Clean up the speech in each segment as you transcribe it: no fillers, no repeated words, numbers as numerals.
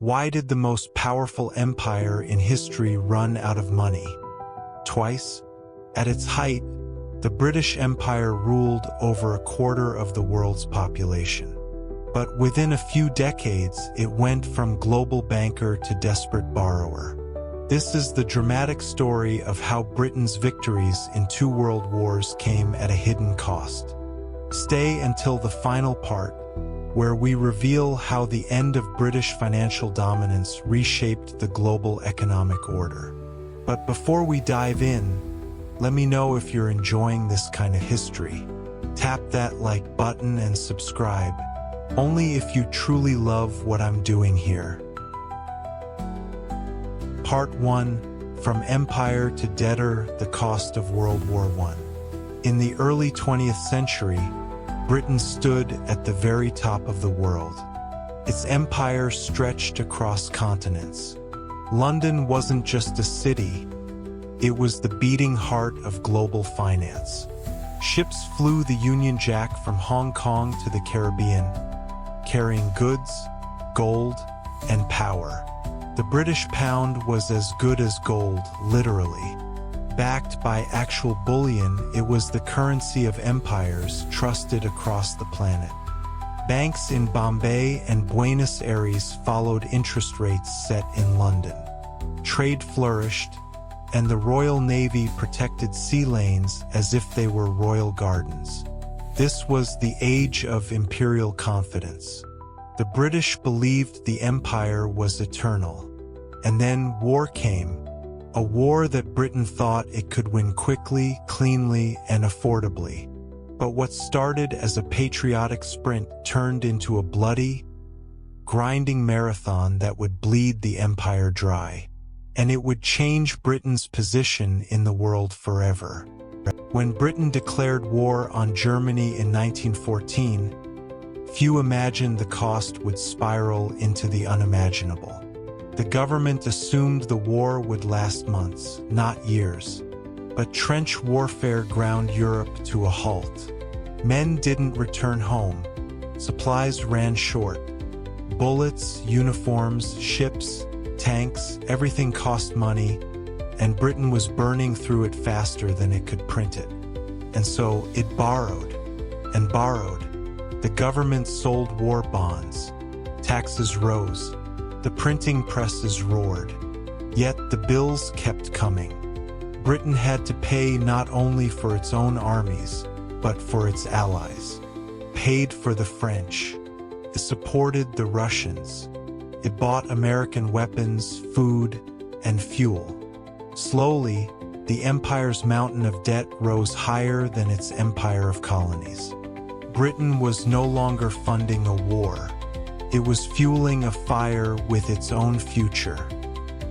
Why did the most powerful empire in history run out of money? Twice? At its height, the British Empire ruled over a quarter of the world's population. But within a few decades, it went from global banker to desperate borrower. This is the dramatic story of how Britain's victories in 2 world wars came at a hidden cost. Stay until the final part, where we reveal how the end of British financial dominance reshaped the global economic order. But before we dive in, let me know if you're enjoying this kind of history. Tap that like button and subscribe, only if you truly love what I'm doing here. Part 1, From Empire to Debtor, the Cost of World War I. In the early 20th century, Britain stood at the very top of the world. Its empire stretched across continents. London wasn't just a city, it was the beating heart of global finance. Ships flew the Union Jack from Hong Kong to the Caribbean, carrying goods, gold, and power. The British pound was as good as gold, literally. Backed by actual bullion, it was the currency of empires trusted across the planet. Banks in Bombay and Buenos Aires followed interest rates set in London. Trade flourished, and the Royal Navy protected sea lanes as if they were royal gardens. This was the age of imperial confidence. The British believed the empire was eternal. And then war came. A war that Britain thought it could win quickly, cleanly, and affordably. But what started as a patriotic sprint turned into a bloody, grinding marathon that would bleed the empire dry. And it would change Britain's position in the world forever. When Britain declared war on Germany in 1914, few imagined the cost would spiral into the unimaginable. The government assumed the war would last months, not years. But trench warfare ground Europe to a halt. Men didn't return home. Supplies ran short. Bullets, uniforms, ships, tanks, everything cost money, and Britain was burning through it faster than it could print it. And so it borrowed and borrowed. The government sold war bonds. Taxes rose. The printing presses roared. Yet the bills kept coming. Britain had to pay not only for its own armies, but for its allies. Paid for the French. It supported the Russians. It bought American weapons, food, and fuel. Slowly, the empire's mountain of debt rose higher than its empire of colonies. Britain was no longer funding a war. It was fueling a fire with its own future.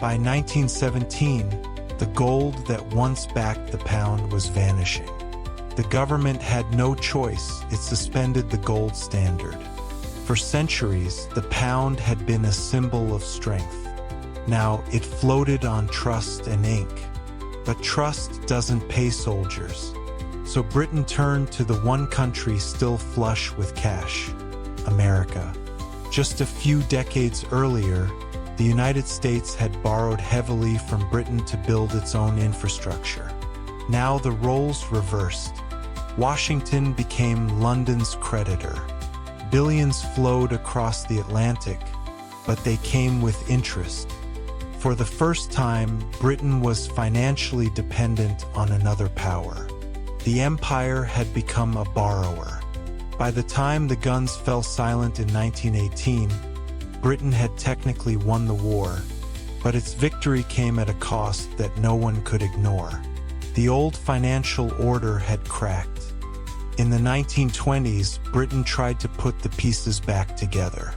By 1917, the gold that once backed the pound was vanishing. The government had no choice. It suspended the gold standard. For centuries, the pound had been a symbol of strength. Now it floated on trust and ink. But trust doesn't pay soldiers. So Britain turned to the one country still flush with cash: America. Just a few decades earlier, the United States had borrowed heavily from Britain to build its own infrastructure. Now the roles reversed. Washington became London's creditor. Billions flowed across the Atlantic, but they came with interest. For the first time, Britain was financially dependent on another power. The empire had become a borrower. By the time the guns fell silent in 1918, Britain had technically won the war, but its victory came at a cost that no one could ignore. The old financial order had cracked. In the 1920s, Britain tried to put the pieces back together.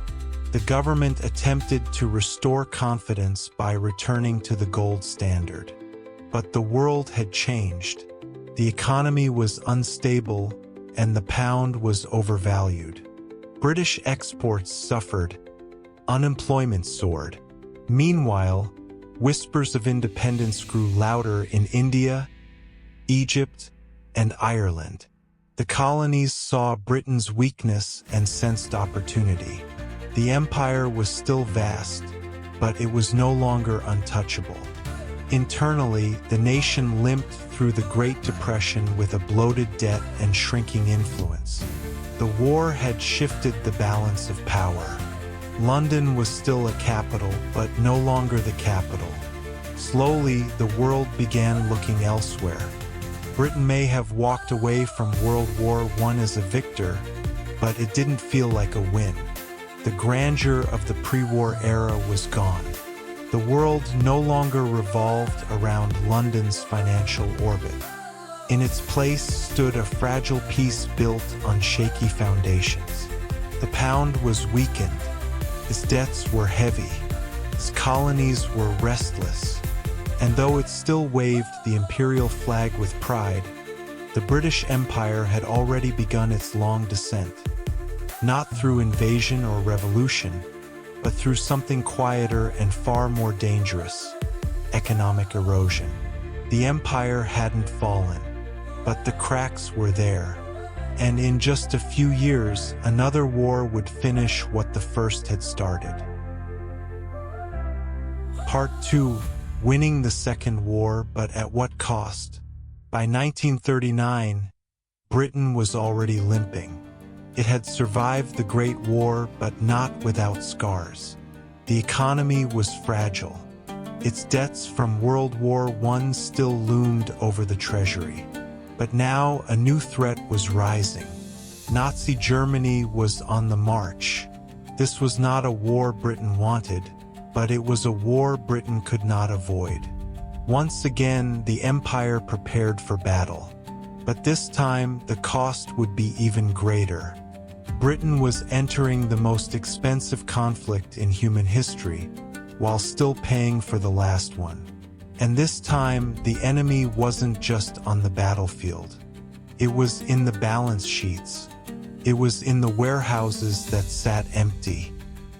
The government attempted to restore confidence by returning to the gold standard. But the world had changed. The economy was unstable, and the pound was overvalued. British exports suffered. Unemployment soared. Meanwhile, whispers of independence grew louder in India, Egypt, and Ireland. The colonies saw Britain's weakness and sensed opportunity. The empire was still vast, but it was no longer untouchable. Internally, the nation limped through the Great Depression with a bloated debt and shrinking influence. The war had shifted the balance of power. London was still a capital, but no longer the capital. Slowly, the world began looking elsewhere. Britain may have walked away from World War I as a victor, but it didn't feel like a win. The grandeur of the pre-war era was gone. The world no longer revolved around London's financial orbit. In its place stood a fragile piece built on shaky foundations. The pound was weakened. Its debts were heavy. Its colonies were restless. And though it still waved the imperial flag with pride, the British Empire had already begun its long descent. Not through invasion or revolution, but through something quieter and far more dangerous: economic erosion. The empire hadn't fallen, but the cracks were there. And in just a few years, another war would finish what the first had started. Part 2. Winning the Second War, but at what cost? By 1939, Britain was already limping. It had survived the Great War, but not without scars. The economy was fragile. Its debts from World War I still loomed over the treasury. But now a new threat was rising. Nazi Germany was on the march. This was not a war Britain wanted, but it was a war Britain could not avoid. Once again, the empire prepared for battle. But this time, the cost would be even greater. Britain was entering the most expensive conflict in human history, while still paying for the last one. And this time, the enemy wasn't just on the battlefield. It was in the balance sheets. It was in the warehouses that sat empty.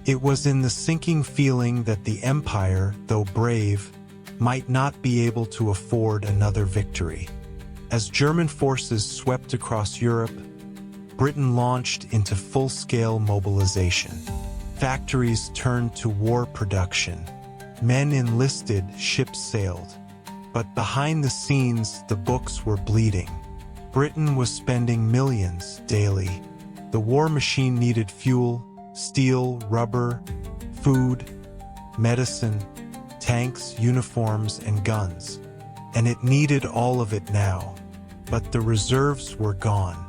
It was in the sinking feeling that the empire, though brave, might not be able to afford another victory. As German forces swept across Europe, Britain launched into full-scale mobilization. Factories turned to war production. Men enlisted, ships sailed. But behind the scenes, the books were bleeding. Britain was spending millions daily. The war machine needed fuel, steel, rubber, food, medicine, tanks, uniforms, and guns. And it needed all of it now. But the reserves were gone.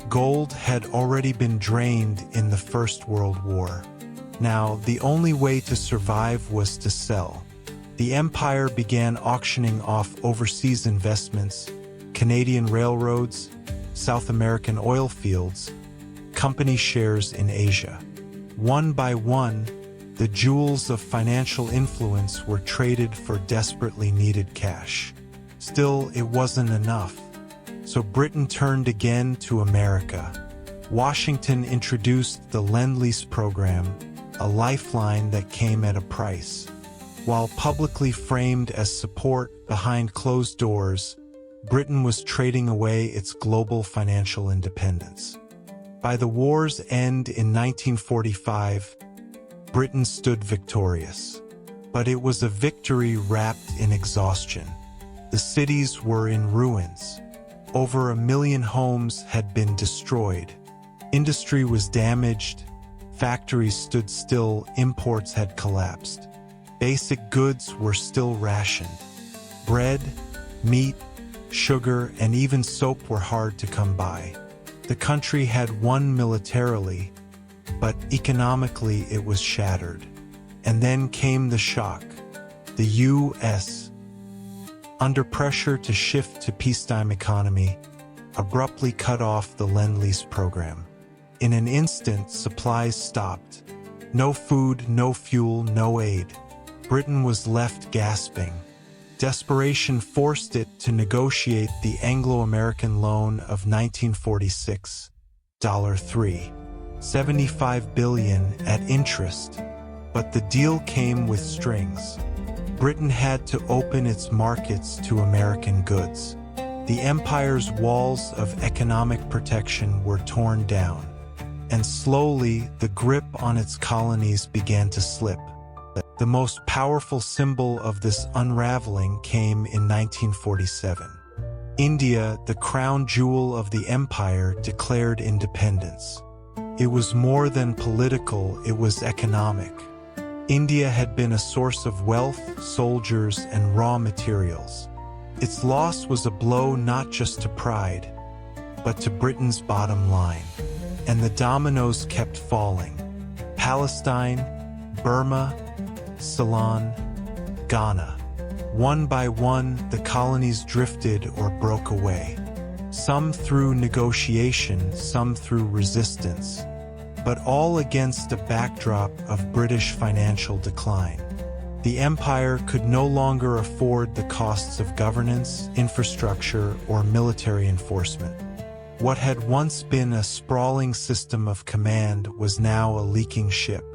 Gold had already been drained in the First World War. Now, the only way to survive was to sell. The empire began auctioning off overseas investments, Canadian railroads, South American oil fields, company shares in Asia. One by one, the jewels of financial influence were traded for desperately needed cash. Still, it wasn't enough. So Britain turned again to America. Washington introduced the Lend-Lease program, a lifeline that came at a price. While publicly framed as support behind closed doors, Britain was trading away its global financial independence. By the war's end in 1945, Britain stood victorious. But it was a victory wrapped in exhaustion. The cities were in ruins. Over 1 million homes had been destroyed. Industry was damaged. Factories stood still. Imports had collapsed. Basic goods were still rationed. Bread, meat, sugar, and even soap were hard to come by. The country had won militarily, but economically it was shattered. And then came the shock. The U.S., under pressure to shift to peacetime economy, abruptly cut off the Lend-Lease program. In an instant, supplies stopped. No food, no fuel, no aid. Britain was left gasping. Desperation forced it to negotiate the Anglo-American loan of 1946, $3. $75 billion at interest. But the deal came with strings. Britain had to open its markets to American goods. The empire's walls of economic protection were torn down. and slowly the grip on its colonies began to slip. The most powerful symbol of this unraveling came in 1947. India, the crown jewel of the empire, declared independence. It was more than political, it was economic. India had been a source of wealth, soldiers, and raw materials. Its loss was a blow not just to pride, but to Britain's bottom line. And the dominoes kept falling. Palestine, Burma, Ceylon, Ghana. One by one, the colonies drifted or broke away. Some through negotiation, some through resistance, but all against a backdrop of British financial decline. The empire could no longer afford the costs of governance, infrastructure, or military enforcement. What had once been a sprawling system of command was now a leaking ship,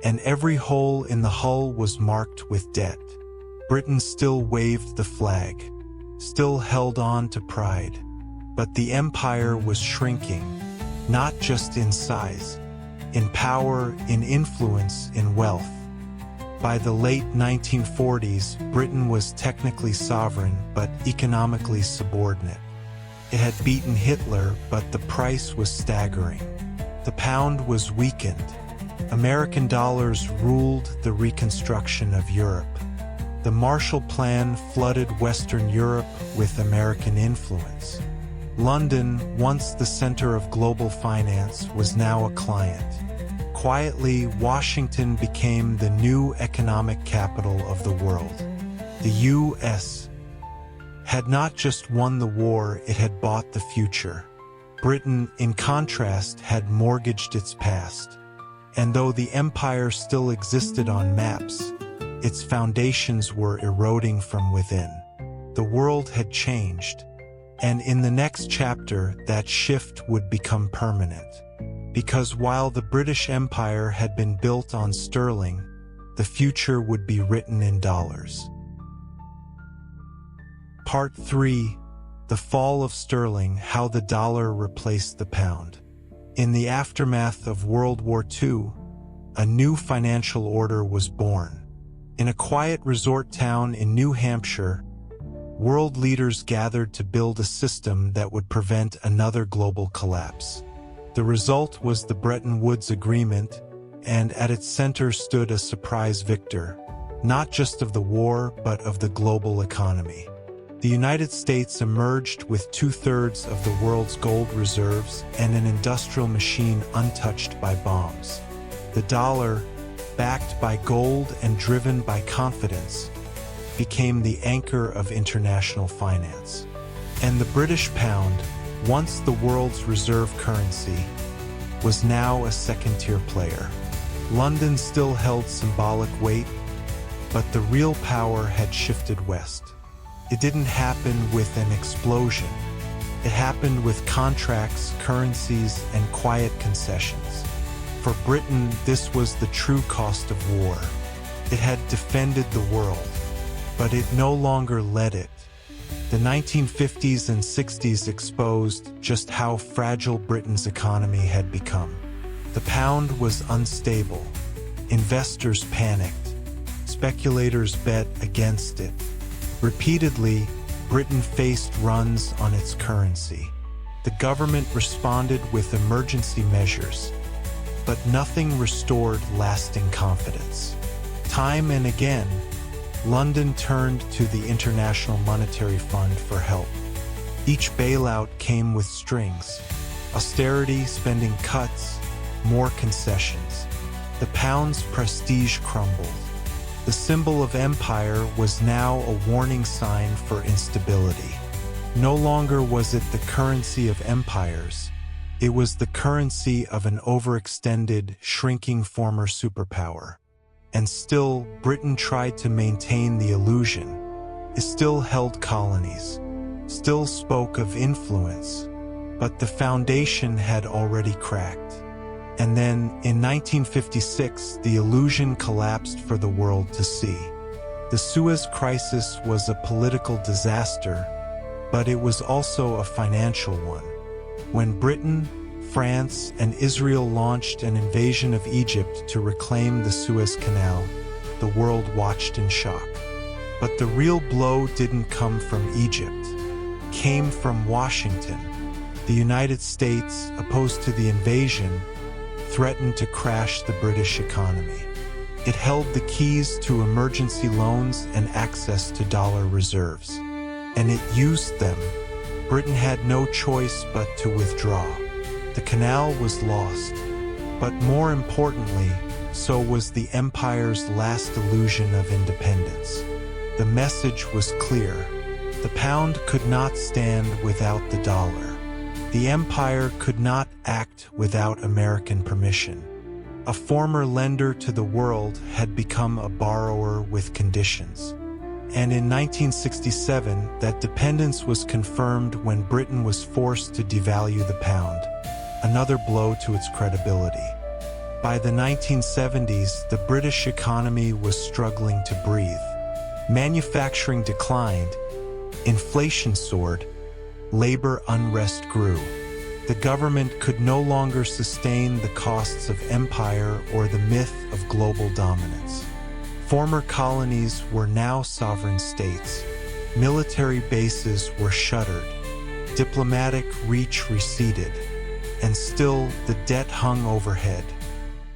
and every hole in the hull was marked with debt. Britain still waved the flag, still held on to pride, but the empire was shrinking, not just in size, in power, in influence, in wealth. By the late 1940s, Britain was technically sovereign but economically subordinate. It had beaten Hitler, but the price was staggering. The pound was weakened. American dollars ruled the reconstruction of Europe. The Marshall Plan flooded Western Europe with American influence. London, once the center of global finance, was now a client. Quietly, Washington became the new economic capital of the world. The U.S. had not just won the war, it had bought the future. Britain, in contrast, had mortgaged its past. And though the empire still existed on maps, its foundations were eroding from within. The world had changed, and in the next chapter, that shift would become permanent. Because while the British Empire had been built on sterling, the future would be written in dollars. Part 3. The Fall of Sterling: How the Dollar Replaced the Pound. In the aftermath of World War II, a new financial order was born. In a quiet resort town in New Hampshire, world leaders gathered to build a system that would prevent another global collapse. The result was the Bretton Woods Agreement, and at its center stood a surprise victor, not just of the war but of the global economy. The United States emerged with 2/3 of the world's gold reserves and an industrial machine untouched by bombs. The dollar, backed by gold and driven by confidence, became the anchor of international finance. And the British pound, once the world's reserve currency, was now a second-tier player. London still held symbolic weight, but the real power had shifted west. It didn't happen with an explosion. It happened with contracts, currencies, and quiet concessions. For Britain, this was the true cost of war. It had defended the world, but it no longer led it. The 1950s and 60s exposed just how fragile Britain's economy had become. The pound was unstable. Investors panicked. Speculators bet against it. Repeatedly, Britain faced runs on its currency. The government responded with emergency measures, but nothing restored lasting confidence. Time and again, London turned to the International Monetary Fund for help. Each bailout came with strings: austerity, spending cuts, more concessions. The pound's prestige crumbled. The symbol of empire was now a warning sign for instability. No longer was it the currency of empires, it was the currency of an overextended, shrinking former superpower. And still, Britain tried to maintain the illusion. It still held colonies, still spoke of influence, but the foundation had already cracked. And then, in 1956, the illusion collapsed for the world to see. The Suez Crisis was a political disaster, but it was also a financial one. When Britain, France and Israel launched an invasion of Egypt to reclaim the Suez Canal, the world watched in shock. But the real blow didn't come from Egypt. It came from Washington. The United States, opposed to the invasion, threatened to crash the British economy. It held the keys to emergency loans and access to dollar reserves. And it used them. Britain had no choice but to withdraw. The canal was lost. But more importantly, so was the empire's last illusion of independence. The message was clear. The pound could not stand without the dollar. The empire could not act without American permission. A former lender to the world had become a borrower with conditions. And in 1967, that dependence was confirmed when Britain was forced to devalue the pound, another blow to its credibility. By the 1970s, the British economy was struggling to breathe. Manufacturing declined, inflation soared, labor unrest grew. The government could no longer sustain the costs of empire or the myth of global dominance. Former colonies were now sovereign states. Military bases were shuttered. Diplomatic reach receded. And still, the debt hung overhead.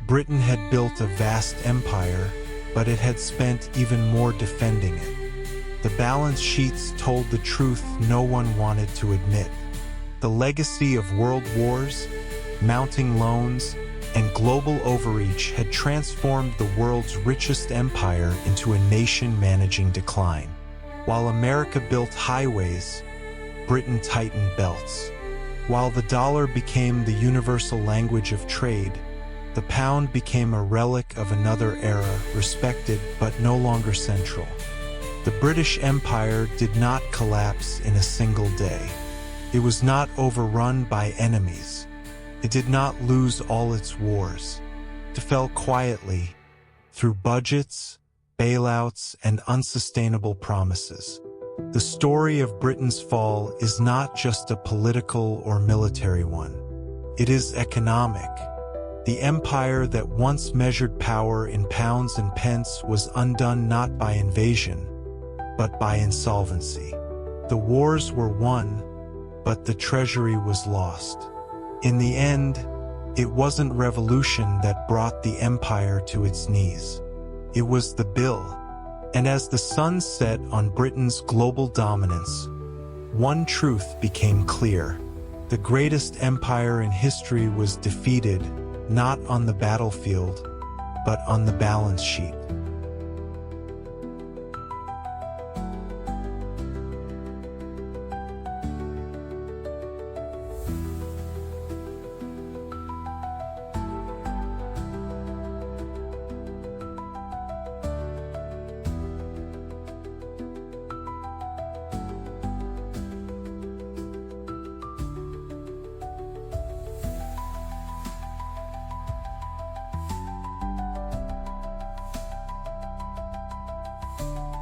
Britain had built a vast empire, but it had spent even more defending it. The balance sheets told the truth no one wanted to admit. The legacy of world wars, mounting loans, and global overreach had transformed the world's richest empire into a nation managing decline. While America built highways, Britain tightened belts. While the dollar became the universal language of trade, the pound became a relic of another era, respected but no longer central. The British Empire did not collapse in a single day. It was not overrun by enemies. It did not lose all its wars. It fell quietly, through budgets, bailouts, and unsustainable promises. The story of Britain's fall is not just a political or military one. It is economic. The empire that once measured power in pounds and pence was undone not by invasion, but by insolvency. The wars were won, but the treasury was lost. In the end, it wasn't revolution that brought the empire to its knees. It was the bill. And as the sun set on Britain's global dominance, one truth became clear. The greatest empire in history was defeated, not on the battlefield, but on the balance sheet.